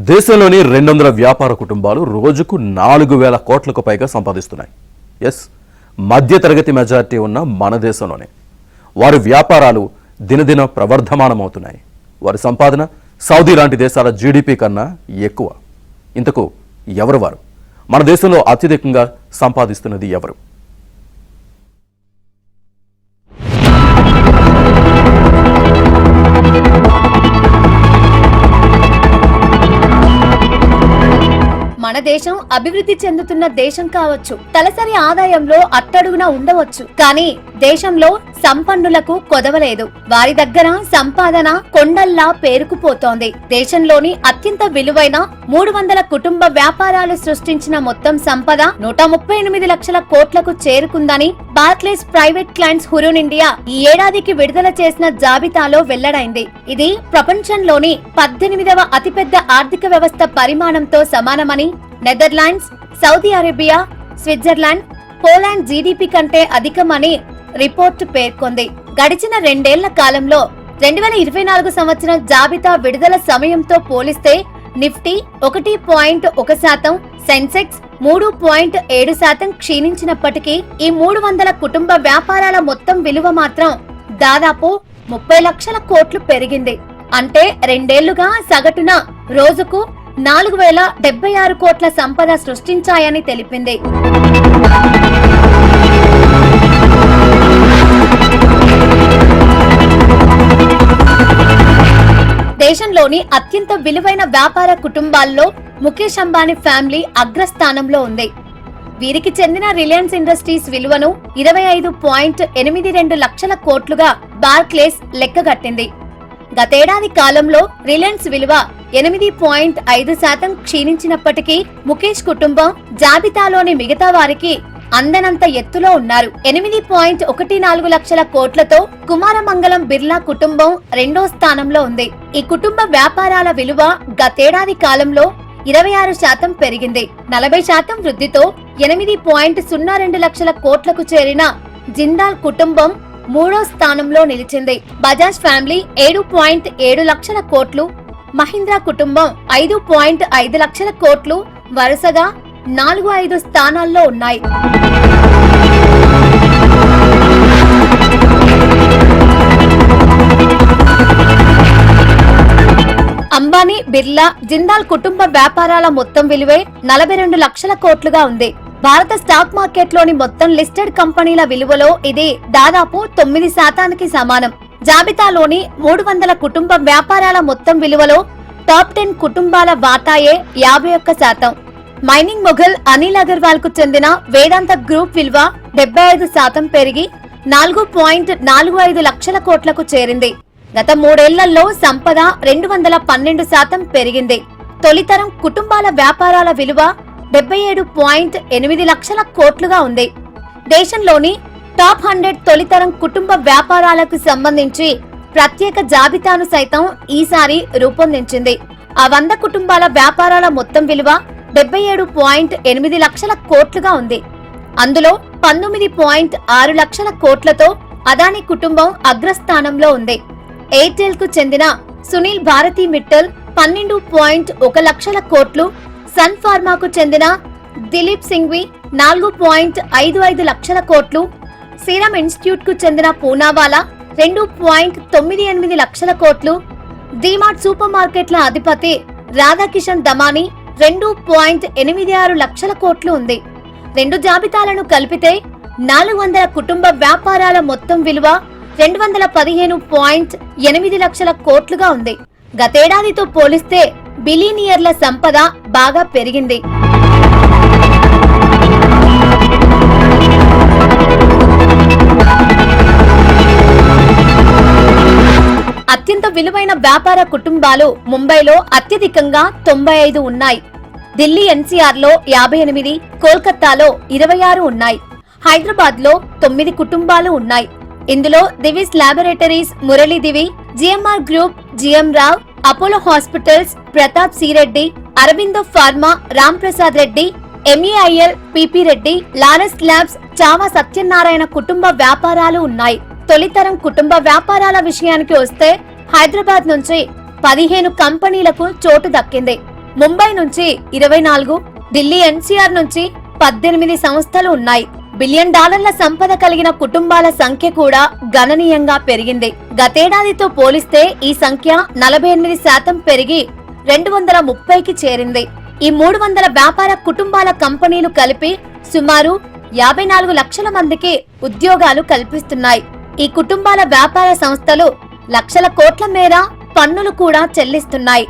దేశంలోని 200 వ్యాపార కుటుంబాలు రోజుకు 4,000 కోట్లకు పైగా సంపాదిస్తున్నాయి. ఎస్, మధ్యతరగతి మెజారిటీ ఉన్న మన దేశంలోనే వారి వ్యాపారాలు దినదిన ప్రవర్ధమానమవుతున్నాయి. వారి సంపాదన సౌదీ లాంటి దేశాల జీడిపి కన్నా ఎక్కువ. ఇంతకు ఎవరు వారు? మన దేశంలో అత్యధికంగా సంపాదిస్తున్నది ఎవరు? మన దేశం అభివృద్ధి చెందుతున్న దేశం కావచ్చు, తలసరి ఆదాయంలో అట్టడుగున ఉండవచ్చు, కానీ దేశంలో సంపన్నులకు కొదవలేదు. వారి దగ్గర సంపాదన కొండల్లా పేరుకుపోతోంది. దేశంలోని అత్యంత విలువైన 300 కుటుంబ వ్యాపారాలు సృష్టించిన మొత్తం సంపద 138 లక్షల కోట్లకు చేరుకుందని Barclays private clients Hurun India ఈ ఏడాదికి విడుదల చేసిన జాబితాలో వెల్లడైంది. ఇది ప్రపంచంలోని 18వ అతిపెద్ద ఆర్థిక వ్యవస్థ పరిమాణంతో సమానమని Netherlands, Saudi Arabia, Switzerland, Poland GDP కంటే అధికమని రిపోర్టు పేర్కొంది. గడిచిన 2 ఏళ్ల కాలంలో 2024 సంవత్సరం జాబితా విడుదల సమయంతో పోలిస్తే నిఫ్టీ 1.1%, సెన్సెక్స్ 3.7% క్షీణించినప్పటికీ ఈ 300 కుటుంబ వ్యాపారాల మొత్తం విలువ మాత్రం దాదాపు 30 లక్షల కోట్లు పెరిగింది. అంటే 2 ఏళ్లుగా సగటున రోజుకు 4,076 కోట్ల సంపద సృష్టించాయని తెలిపింది. దేశంలోని అత్యంత విలువైన వ్యాపార కుటుంబాల్లో ముఖేష్ అంబానీ ఫ్యామిలీ అగ్రస్థానంలో ఉంది. వీరికి చెందిన రిలయన్స్ ఇండస్ట్రీస్ విలువను 25.82 లక్షల కోట్లుగా బార్క్లేస్ లెక్కగట్టింది. గతేడాది కాలంలో రిలయన్స్ విలువ 8.5% క్షీణించినప్పటికీ ముఖేష్ కుటుంబం జాబితాలోని మిగతా వారికి అందనంత ఎత్తులో ఉన్నారు. 8.14 లక్షల కోట్లతో కుమారమంగళం బిర్లా కుటుంబం 2వ స్థానంలో ఉంది. ఈ కుటుంబ వ్యాపారాల విలువ గతేడాది కాలంలో 26% పెరిగింది. 40% వృద్ధితో 8.02 లక్షల కోట్లకు చేరిన జిందాల్ కుటుంబం 3వ స్థానంలో నిలిచింది. బజాజ్ ఫ్యామిలీ 7.7 లక్షల కోట్లు, మహీంద్రా కుటుంబం 5.5 లక్షల కోట్లు వరుసగా 4-5 స్థానాల్లో ఉన్నాయి. అంబానీ, బిర్లా, జిందాల్ కుటుంబ వ్యాపారాల మొత్తం విలువే 42 లక్షల కోట్లుగా ఉంది. భారత స్టాక్ మార్కెట్లోని మొత్తం లిస్టెడ్ కంపెనీల విలువలో ఇది దాదాపు 9% సమానం. జాబితాలోని 300 కుటుంబ వ్యాపారాల మొత్తం విలువలో టాప్ 10 కుటుంబాల వాటాయే 51%. మైనింగ్ మొఘల్ అనిల్ అగర్వాల్ కు చెందిన వేదాంత గ్రూప్ విలువ 75% పెరిగి 4.45 లక్షల కోట్లకు చేరింది. గత 3 ఏళ్లలో సంపద 212% పెరిగింది. తొలితరం కుటుంబాల వ్యాపారాల విలువ 77.8 లక్షల కోట్లుగా ఉంది. దేశంలోని టాప్ 100 తొలితరం కుటుంబ వ్యాపారాలకు సంబంధించి ప్రత్యేక జాబితాను సైతం ఈసారి రూపొందించింది. ఆ 100 కుటుంబాల వ్యాపారాల మొత్తం విలువ 77.8 లక్షల కోట్లుగా ఉంది. అందులో 19.6 లక్షల కోట్లతో అదానీ కుటుంబం అగ్రస్థానంలో ఉంది. ఎయిర్టెల్ కు చెందిన సునీల్ భారతి మిట్టల్ 12.1 లక్షల కోట్లు, సన్ ఫార్మాకు చెందిన దిలీప్ సింఘ్వి 4.55 లక్షల కోట్లు, సీరం ఇన్స్టిట్యూట్ కు చెందిన పూనావాలా 2.98 లక్షల కోట్లు, డీమార్ట్ సూపర్ మార్కెట్ల అధిపతి రాధాకిషన్ దమానీ 2.86 లక్షల కోట్లు ఉంది. 2 జాబితాలను కలిపితే 400 కుటుంబ వ్యాపారాల మొత్తం విలువ 215.8 లక్షల కోట్లుగా ఉంది. గతేడాదితో పోలిస్తే బిలియనియర్ల సంపద బాగా పెరిగింది. అత్యంత విలువైన వ్యాపార కుటుంబాలు ముంబైలో అత్యధికంగా 95 ఉన్నాయి. ఢిల్లీ ఎన్సీఆర్ లో 58, కోల్కతాలో 26 ఉన్నాయి. హైదరాబాద్ లో 9 కుటుంబాలు ఉన్నాయి. ఇందులో Divi's laboratories Murali Divi, GMR group, GM Rao, Apollo hospitals, Pratap C Reddy, Aurobindo pharma, Ram Prasad Reddy, MEIL, PP Reddy, Laurus labs, Chava Satyanarayana కుటుంబ వ్యాపారాలు ఉన్నాయి. తొలితరం కుటుంబ వ్యాపారాల విషయానికి వస్తే హైదరాబాద్ నుంచి 15 కంపెనీలకు చోటు దక్కింది. ముంబై నుంచి 24, ఢిల్లీ ఎన్సీఆర్ నుంచి 18 సంస్థలు ఉన్నాయి. $1 బిలియన్ సంపద కలిగిన కుటుంబాల సంఖ్య కూడా గణనీయంగా పెరిగింది. గతేడాదితో పోలిస్తే ఈ సంఖ్య 48% పెరిగి 230కి చేరింది. ఈ 300 వ్యాపార కుటుంబాల కంపెనీలు కలిపి సుమారు 54 లక్షల మందికి ఉద్యోగాలు కల్పిస్తున్నాయి. ఈ కుటుంబాల వ్యాపార సంస్థలు లక్షల కోట్ల మేర పన్నులు కూడా చెల్లిస్తున్నాయి.